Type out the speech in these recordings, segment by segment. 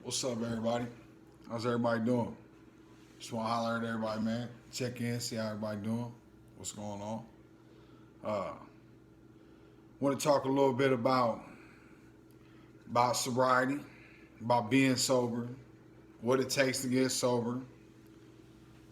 What's up, everybody? How's everybody doing? Just want to holler at everybody, man. Check in, see how everybody doing. What's going on? Uh, want to talk a little bit about sobriety, about being sober, what it takes to get sober.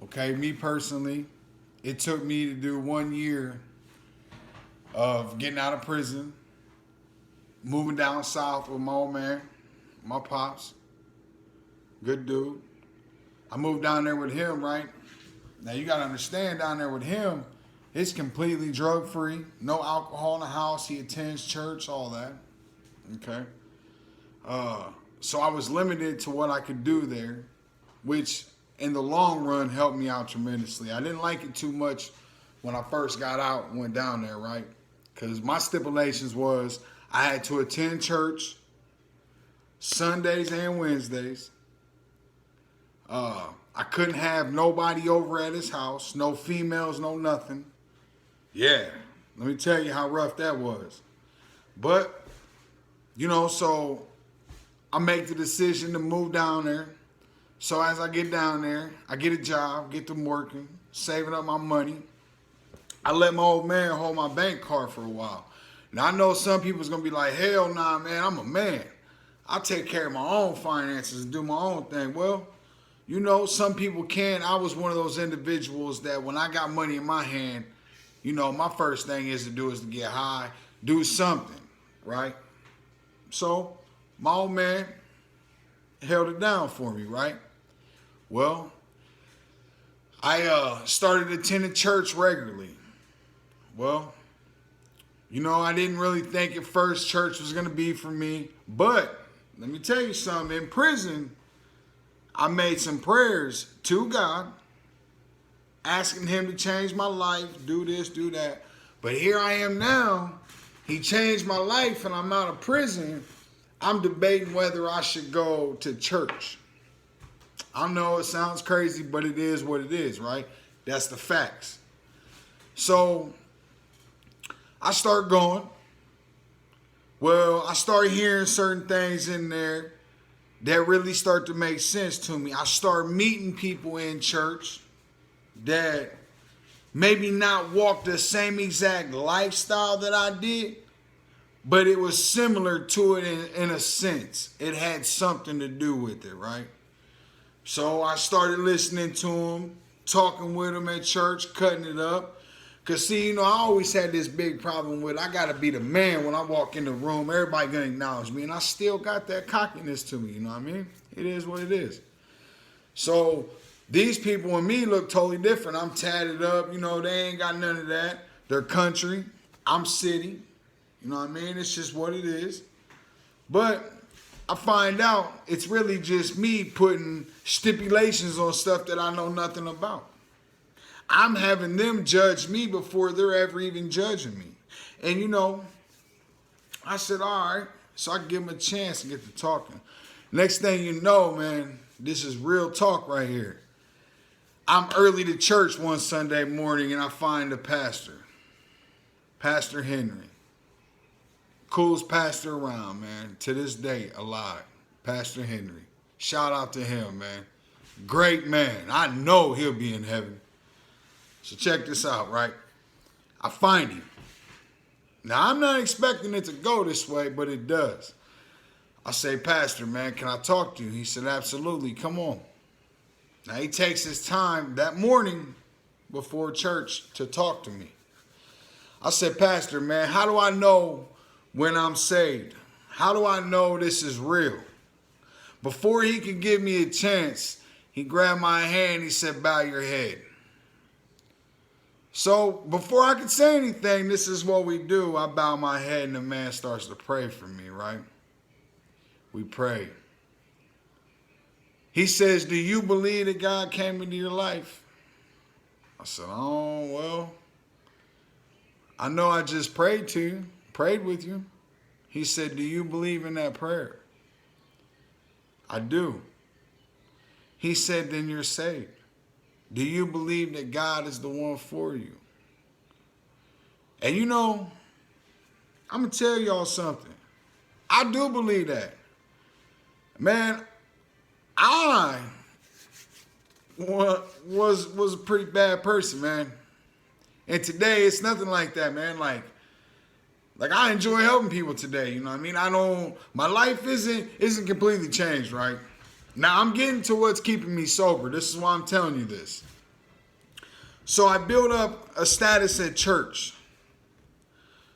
Okay, me personally, it took me to do 1 year of getting out of prison, moving down south with my old man, my pops, good dude. I moved down there with him, right? Now you gotta understand, down there with him, it's completely drug free, no alcohol in the house. He attends church, all that. Okay. So I was limited to what I could do there, which in the long run helped me out tremendously. I didn't like it too much when I first got out and went down there, right? Because my stipulations was I had to attend church Sundays and Wednesdays. I couldn't have nobody over at his house, no females, no nothing. Yeah, let me tell you how rough that was. But, so I make the decision to move down there. So as I get down there, I get a job, get them working, saving up my money. I let my old man hold my bank card for a while. Now I know some people's gonna be like, hell nah, man, I'm a man. I take care of my own finances and do my own thing. Well, some people can. I was one of those individuals that when I got money in my hand, my first thing is to get high, do something, right? So my old man held it down for me, right? Well, I started attending church regularly. Well, I didn't really think at first church was going to be for me. But let me tell you something. In prison, I made some prayers to God, asking him to change my life, do this, do that. But here I am now. He changed my life and I'm out of prison. I'm debating whether I should go to church. I know it sounds crazy, but it is what it is, right? That's the facts. So I start going. Well, I start hearing certain things in there that really start to make sense to me. I start meeting people in church that maybe not walk the same exact lifestyle that I did, but it was similar to it in a sense. It had something to do with it, right? So I started listening to them, talking with them at church, cutting it up. Because, see, I always had this big problem with I got to be the man when I walk in the room. Everybody going to acknowledge me. And I still got that cockiness to me, you know what I mean? It is what it is. So these people and me look totally different. I'm tatted up. They ain't got none of that. They're country. I'm city. You know what I mean? It's just what it is. But I find out it's really just me putting stipulations on stuff that I know nothing about. I'm having them judge me before they're ever even judging me. And I said, all right. So I give them a chance to get to talking. Next thing you know, man, this is real talk right here. I'm early to church one Sunday morning and I find the pastor, Pastor Henry. Coolest pastor around, man. To this day, alive. Pastor Henry. Shout out to him, man. Great man. I know he'll be in heaven. So check this out, right? I find him. Now, I'm not expecting it to go this way, but it does. I say, Pastor, man, can I talk to you? He said, absolutely. Come on. Now, he takes his time that morning before church to talk to me. I said, Pastor, man, how do I know when I'm saved? How do I know this is real? Before he could give me a chance, he grabbed my hand. He said, bow your head. So before I could say anything, this is what we do. I bow my head and the man starts to pray for me, right? We pray. He says, do you believe that God came into your life? I said, oh, well, I know I just prayed with you. He said, do you believe in that prayer? I do. He said, then you're saved. Do you believe that God is the one for you? And I'm going to tell y'all something. I do believe that. Man, I was a pretty bad person, man. And today it's nothing like that, man. Like I enjoy helping people today. You know what I mean? My life isn't completely changed, right? Now I'm getting to what's keeping me sober. This is why I'm telling you this. So I built up a status at church.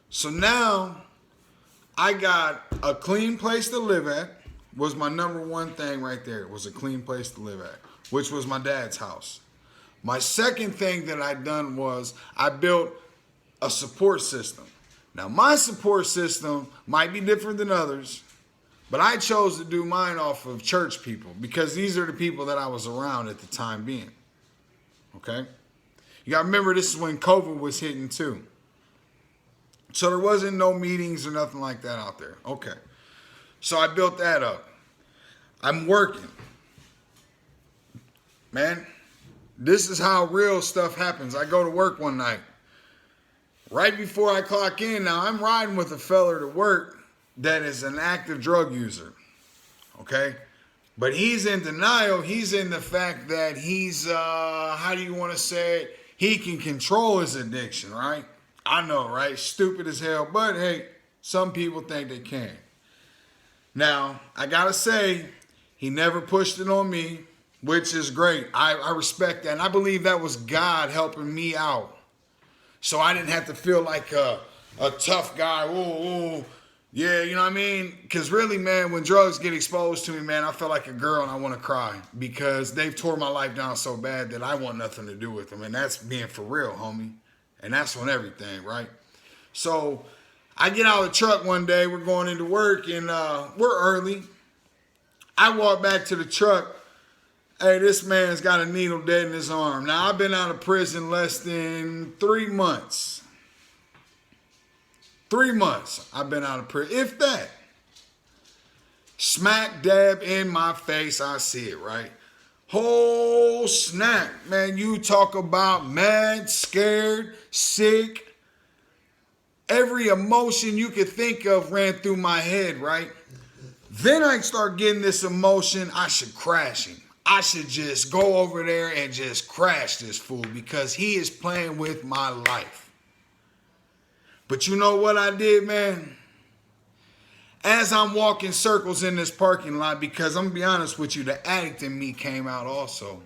So now I got a clean place to live at. Was my number one thing right there. Was a clean place to live at, which was my dad's house. My second thing that I done was I built a support system. Now my support system might be different than others, but I chose to do mine off of church people because these are the people that I was around at the time being. Okay? You got to remember this is when COVID was hitting too. So there wasn't no meetings or nothing like that out there. Okay. So I built that up. I'm working. Man, this is how real stuff happens. I go to work one night. Right before I clock in, now I'm riding with a fella to work that is an active drug user. Okay? But he's in denial. He's in the fact that he's, how do you want to say it? He can control his addiction, right? I know, right? Stupid as hell. But hey, some people think they can. Now, I got to say, he never pushed it on me, which is great. I respect that. And I believe that was God helping me out. So I didn't have to feel like a tough guy. Ooh, yeah, you know what I mean? Because really, man, when drugs get exposed to me, man, I feel like a girl and I want to cry because they've tore my life down so bad that I want nothing to do with them. And that's being for real, homie. And that's on everything, right? So I get out of the truck one day. We're going into work and we're early. I walk back to the truck. Hey, this man's got a needle dead in his arm. Now, I've been out of prison less than 3 months. 3 months I've been out of prison, if that. Smack dab in my face, I see it, right? Whole snap, man. You talk about mad, scared, sick. Every emotion you could think of ran through my head, right? Then I start getting this emotion, I should crash him. I should just go over there and just crash this fool because he is playing with my life. But you know what I did, man? As I'm walking circles in this parking lot, because I'm going to be honest with you, the addict in me came out also.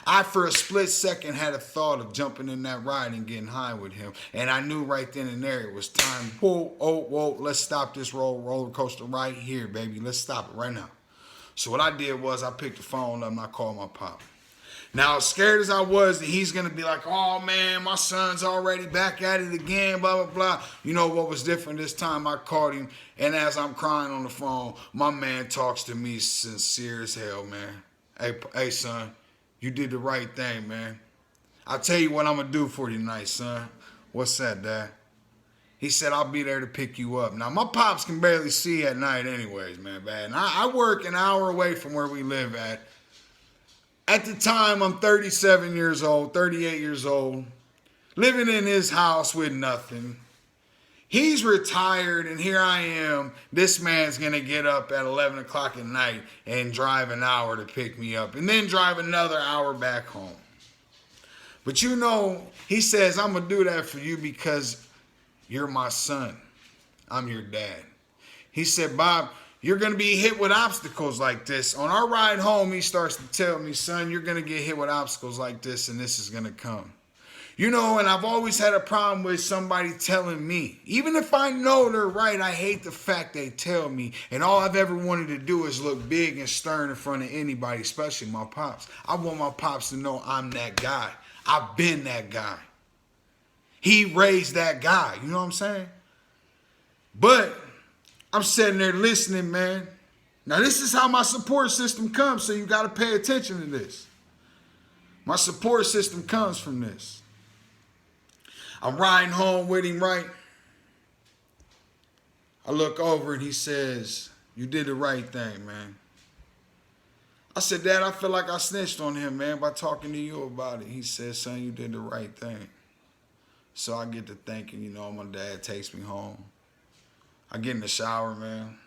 I, for a split second, had a thought of jumping in that ride and getting high with him. And I knew right then and there it was time. Whoa, let's stop this roller coaster right here, baby. Let's stop it right now. So what I did was I picked the phone up and I called my pop. Now, as scared as I was that he's going to be like, oh, man, my son's already back at it again, blah, blah, blah. You know what was different this time? I called him, and as I'm crying on the phone, my man talks to me sincere as hell, man. Hey, son, you did the right thing, man. I'll tell you what I'm going to do for you tonight, son. What's that, Dad? He said, I'll be there to pick you up. Now, my pops can barely see at night anyways, man, bad. And I work an hour away from where we live at. At the time, I'm 37 years old, 38 years old, living in his house with nothing. He's retired, and here I am. This man's going to get up at 11 o'clock at night and drive an hour to pick me up, and then drive another hour back home. But you know, he says, I'm going to do that for you because you're my son. I'm your dad. He said, Bob, you're going to be hit with obstacles like this. On our ride home, he starts to tell me, son, you're going to get hit with obstacles like this, and this is going to come. You know, and I've always had a problem with somebody telling me. Even if I know they're right, I hate the fact they tell me. And all I've ever wanted to do is look big and stern in front of anybody, especially my pops. I want my pops to know I'm that guy. I've been that guy. He raised that guy. You know what I'm saying? But I'm sitting there listening, man. Now, this is how my support system comes, so you got to pay attention to this. My support system comes from this. I'm riding home with him, right? I look over and he says, you did the right thing, man. I said, Dad, I feel like I snitched on him, man, by talking to you about it. He said, son, you did the right thing. So I get to thinking, you know, my dad takes me home. I get in the shower, man.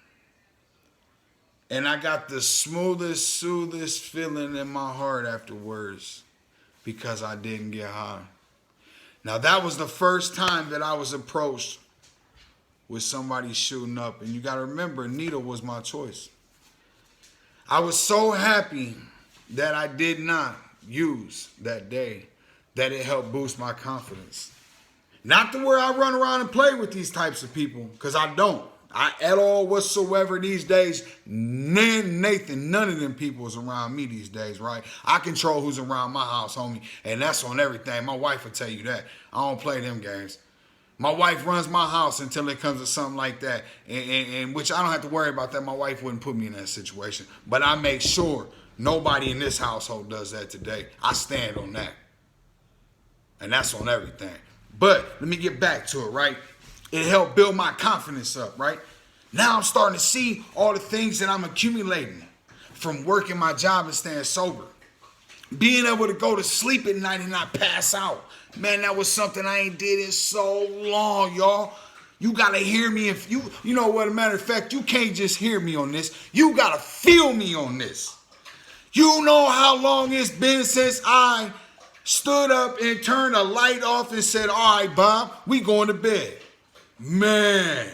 And I got the smoothest, soothest feeling in my heart afterwards because I didn't get high. Now, that was the first time that I was approached with somebody shooting up. And you got to remember, needle was my choice. I was so happy that I did not use that day, that it helped boost my confidence. Not to where I run around and play with these types of people, because I don't. At all whatsoever these days. Nathan, none of them people is around me these days, right? I control who's around my house, homie, and that's on everything. My wife will tell you that. I don't play them games. My wife runs my house until it comes to something like that, and which I don't have to worry about that. My wife wouldn't put me in that situation. But I make sure nobody in this household does that today. I stand on that. And that's on everything. But let me get back to it, right? It helped build my confidence up, right? Now I'm starting to see all the things that I'm accumulating from working my job and staying sober. Being able to go to sleep at night and not pass out. Man, that was something I ain't did in so long, y'all. You got to hear me. If you know what, a matter of fact, you can't just hear me on this. You got to feel me on this. You know how long it's been since I stood up and turned a light off and said, all right, Bob, we going to bed. Man,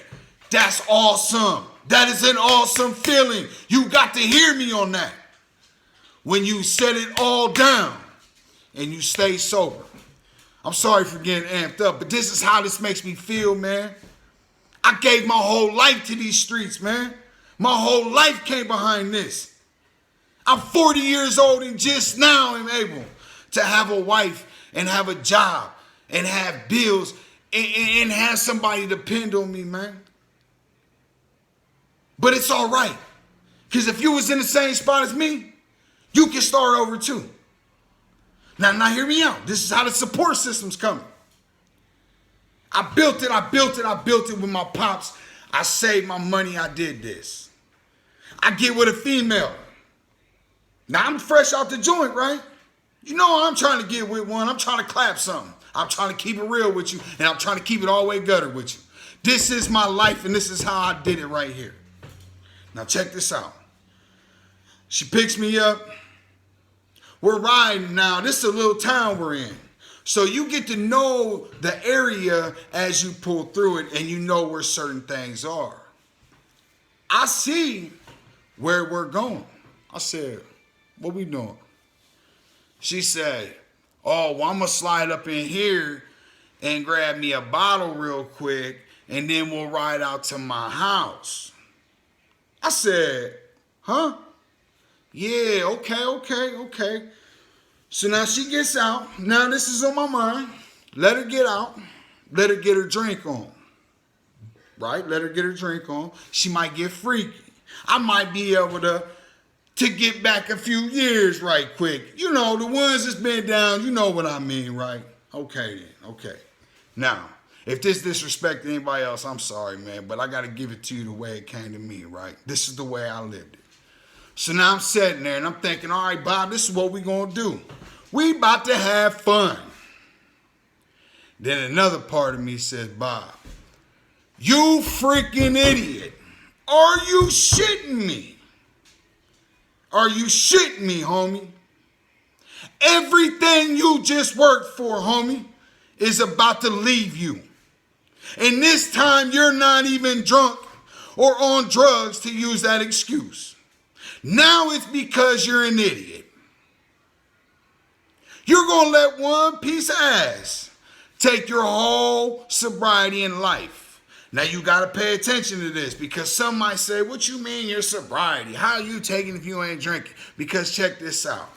that's awesome. That is an awesome feeling. You got to hear me on that. When you set it all down and you stay sober. I'm sorry for getting amped up, but this is how this makes me feel, man. I gave my whole life to these streets, man. My whole life came behind this. I'm 40 years old and just now am able to have a wife and have a job and have bills and have somebody depend on me, man. But it's all right. Because if you was in the same spot as me, you can start over too. Now hear me out. This is how the support system's coming. I built it with my pops. I saved my money, I did this. I get with a female. Now I'm fresh out the joint, right? You know I'm trying to get with one. I'm trying to clap something. I'm trying to keep it real with you, and I'm trying to keep it all the way gutter with you. This is my life, and this is how I did it right here. Now check this out. She picks me up. We're riding now. This is a little town we're in. So you get to know the area as you pull through it, and you know where certain things are. I see where we're going. I said, what we doing? She said, oh, well, I'm going to slide up in here and grab me a bottle real quick, and then we'll ride out to my house. I said, huh? Yeah, okay. So now she gets out. Now this is on my mind. Let her get out. Let her get her drink on. Right? Let her get her drink on. She might get freaky. I might be able to get back a few years right quick. You know, the ones that's been down, you know what I mean, right? Okay then, okay. Now, if this disrespects anybody else, I'm sorry, man, but I got to give it to you the way it came to me, right? This is the way I lived it. So now I'm sitting there and I'm thinking, all right, Bob, this is what we going to do. We about to have fun. Then another part of me says, Bob, you freaking idiot. Are you shitting me? Are you shitting me, homie? Everything you just worked for, homie, is about to leave you. And this time you're not even drunk or on drugs to use that excuse. Now it's because you're an idiot. You're going to let one piece of ass take your whole sobriety in life. Now you got to pay attention to this, because some might say, what you mean your sobriety? How are you taking if you ain't drinking? Because check this out.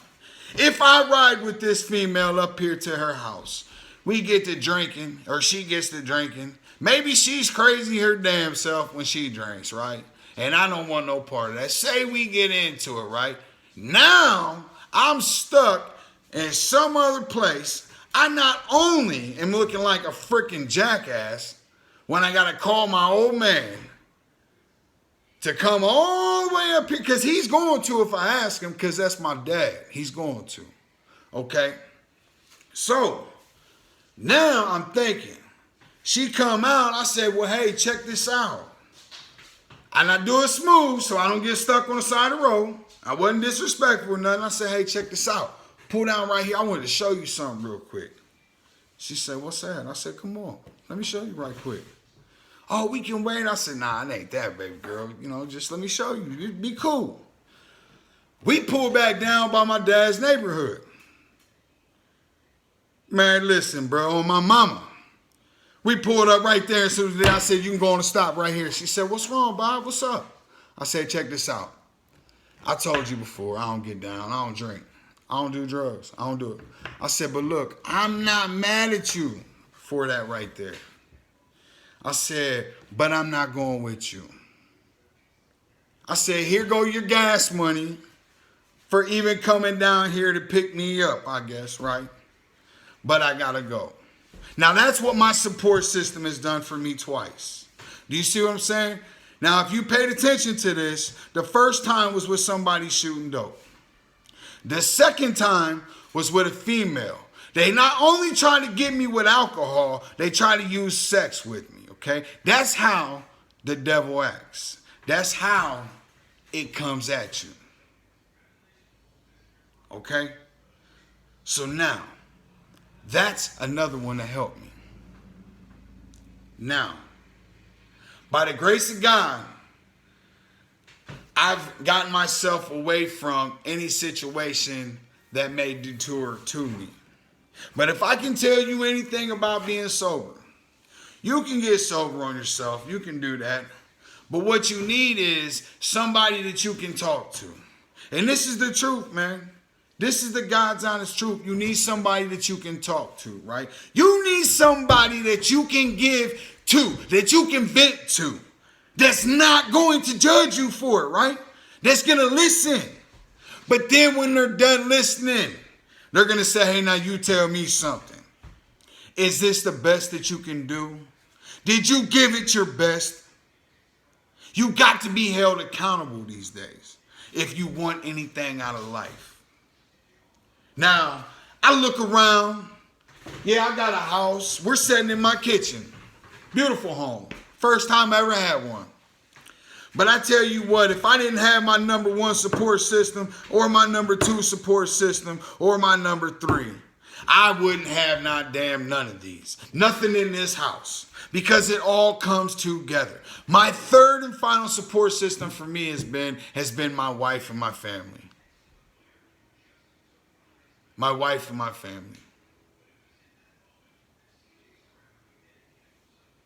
If I ride with this female up here to her house, we get to drinking, or she gets to drinking. Maybe she's crazy her damn self when she drinks, right? And I don't want no part of that. Say we get into it, right? Now I'm stuck in some other place. I not only am looking like a freaking jackass when I got to call my old man to come all the way up here, because he's going to if I ask him, because that's my dad. He's going to. Okay? So now I'm thinking, she come out, I said, well, hey, check this out. And I do it smooth so I don't get stuck on the side of the road. I wasn't disrespectful or nothing. I said, hey, check this out. Pull down right here. I wanted to show you something real quick. She said, what's that? I said, come on. Let me show you right quick. Oh, we can wait. I said, nah, it ain't that, baby girl. You know, just let me show you. Be cool. We pulled back down by my dad's neighborhood. Man, listen, bro, on my mama. We pulled up right there. As soon as I said, you can go on and stop right here. She said, what's wrong, Bob? What's up? I said, check this out. I told you before, I don't get down. I don't drink. I don't do drugs. I don't do it. I said, but look, I'm not mad at you for that right there. I said, but I'm not going with you. I said, here go your gas money for even coming down here to pick me up, I guess, right? But I gotta go. Now, that's what my support system has done for me twice. Do you see what I'm saying? Now, if you paid attention to this, the first time was with somebody shooting dope. The second time was with a female. They not only try to get me with alcohol, they try to use sex with me, okay? That's how the devil acts. That's how it comes at you. Okay? So now, that's another one that helped me. Now, by the grace of God, I've gotten myself away from any situation that may detour to me. But if I can tell you anything about being sober, you can get sober on yourself. You can do that. But what you need is somebody that you can talk to. And this is the truth, man. This is the God's honest truth. You need somebody that you can talk to, right? You need somebody that you can give to, that you can vent to, that's not going to judge you for it, right? That's going to listen. But then when they're done listening, they're going to say, hey, now you tell me something. Is this the best that you can do? Did you give it your best? You got to be held accountable these days if you want anything out of life. Now, I look around. Yeah, I got a house. We're sitting in my kitchen. Beautiful home. First time I ever had one. But I tell you what, if I didn't have my number one support system or my number two support system or my number three, I wouldn't have none of these. Nothing in this house. Because it all comes together. My third and final support system for me has been my wife and my family. My wife and my family.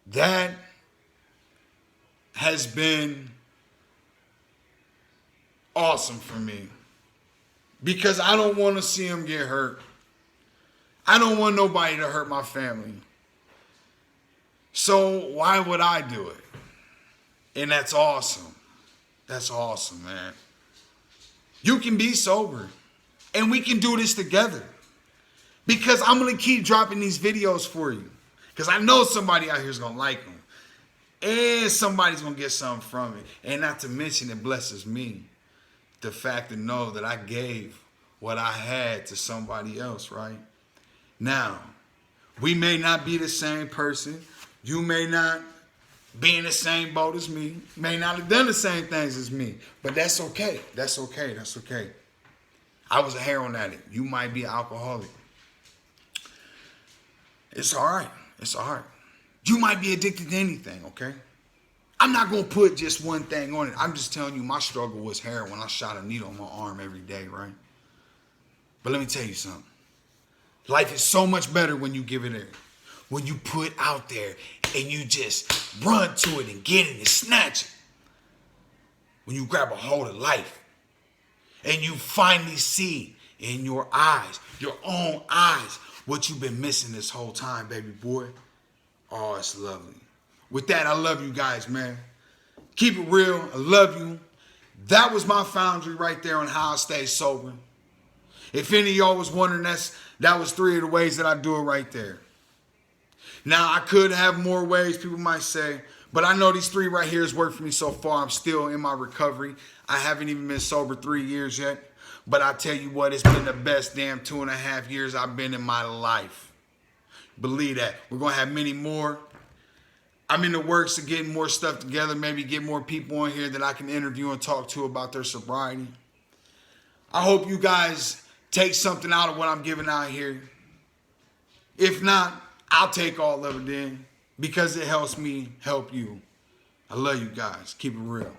That has been awesome for me. Because I don't want to see them get hurt. I don't want nobody to hurt my family. So why would I do it? And that's awesome. That's awesome, man. You can be sober. And we can do this together. Because I'm going to keep dropping these videos for you. Because I know somebody out here is going to like them. And somebody's going to get something from it. And not to mention, it blesses me. The fact to know that I gave what I had to somebody else, right? Now, we may not be the same person. You may not be in the same boat as me. May not have done the same things as me. But that's okay. That's okay. That's okay. I was a heroin addict. You might be an alcoholic. It's all right. It's all right. You might be addicted to anything, okay? I'm not going to put just one thing on it. I'm just telling you my struggle was heroin. I shot a needle on my arm every day, right? But let me tell you something. Life is so much better when you give it air. When you put out there and you just run to it and get it and snatch it. When you grab a hold of life. And you finally see in your eyes, your own eyes, what you've been missing this whole time, baby boy. Oh, it's lovely. With that, I love you guys, man. Keep it real. I love you. That was my foundry right there on how I stay sober. If any of y'all was wondering, that was 3 of the ways that I do it right there. Now, I could have more ways, people might say, but I know these 3 right here has worked for me so far. I'm still in my recovery. I haven't even been sober 3 years yet. But I tell you what, it's been the best damn 2.5 years I've been in my life. Believe that. We're going to have many more. I'm in the works of getting more stuff together, maybe get more people on here that I can interview and talk to about their sobriety. I hope you guys take something out of what I'm giving out here. If not, I'll take all of it then, because it helps me help you. I love you guys. Keep it real.